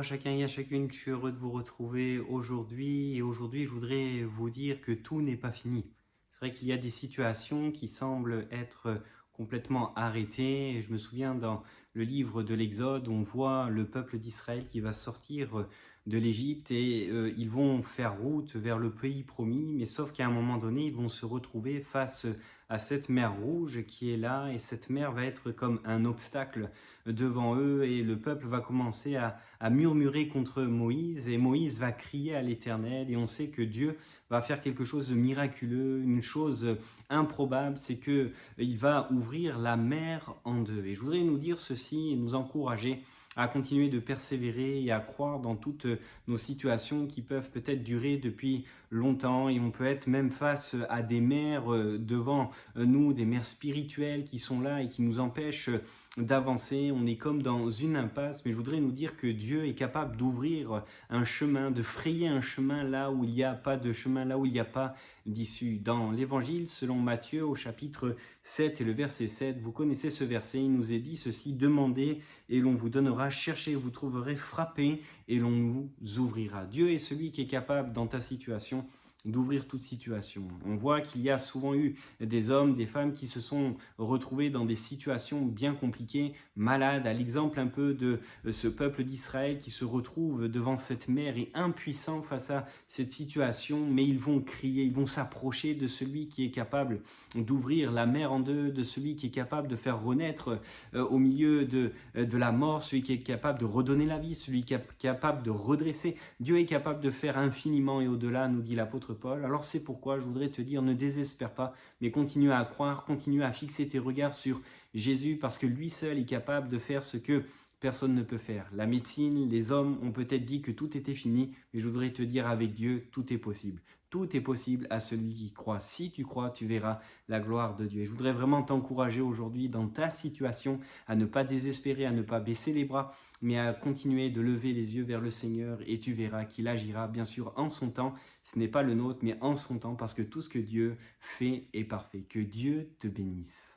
chacun et à chacune, je suis heureux de vous retrouver aujourd'hui. Et aujourd'hui, je voudrais vous dire que tout n'est pas fini. C'est vrai qu'il y a des situations qui semblent être complètement arrêtées. Et je me souviens dans le livre de l'Exode, on voit le peuple d'Israël qui va sortir de l'Égypte et ils vont faire route vers le pays promis. Mais sauf qu'à un moment donné, ils vont se retrouver face à cette mer rouge qui est là. Et cette mer va être comme un obstacle devant eux et le peuple va commencer à murmurer contre Moïse et Moïse va crier à l'Éternel et on sait que Dieu va faire quelque chose de miraculeux, une chose improbable, c'est que il va ouvrir la mer en deux. Et je voudrais nous dire ceci et nous encourager à continuer de persévérer et à croire dans toutes nos situations qui peuvent peut-être durer depuis longtemps et on peut être même face à des mers devant nous, des mers spirituelles qui sont là et qui nous empêchent d'avancer. On est comme dans une impasse, mais je voudrais nous dire que Dieu est capable d'ouvrir un chemin, de frayer un chemin là où il n'y a pas de chemin, là où il n'y a pas d'issue. Dans l'évangile selon Matthieu au chapitre 7 et le verset 7, vous connaissez ce verset, il nous est dit ceci: demandez et l'on vous donnera, cherchez et vous trouverez, frappez et l'on vous ouvrira. Dieu est celui qui est capable dans ta situation d'ouvrir toute situation. On voit qu'il y a souvent eu des hommes, des femmes qui se sont retrouvés dans des situations bien compliquées, malades, à l'exemple un peu de ce peuple d'Israël qui se retrouve devant cette mer et impuissant face à cette situation, mais ils vont crier, ils vont s'approcher de celui qui est capable d'ouvrir la mer en deux, de celui qui est capable de faire renaître au milieu de la mort, celui qui est capable de redonner la vie, celui qui est capable de redresser. Dieu est capable de faire infiniment et au-delà, nous dit l'apôtre Paul. Alors c'est pourquoi je voudrais te dire, ne désespère pas, mais continue à croire, continue à fixer tes regards sur Jésus, parce que lui seul est capable de faire ce que personne ne peut faire. La médecine, les hommes ont peut-être dit que tout était fini, mais je voudrais te dire, avec Dieu, tout est possible. Tout est possible à celui qui croit. Si tu crois, tu verras la gloire de Dieu. Et je voudrais vraiment t'encourager aujourd'hui dans ta situation à ne pas désespérer, à ne pas baisser les bras, mais à continuer de lever les yeux vers le Seigneur et tu verras qu'il agira bien sûr en son temps. Ce n'est pas le nôtre, mais en son temps, parce que tout ce que Dieu fait est parfait. Que Dieu te bénisse.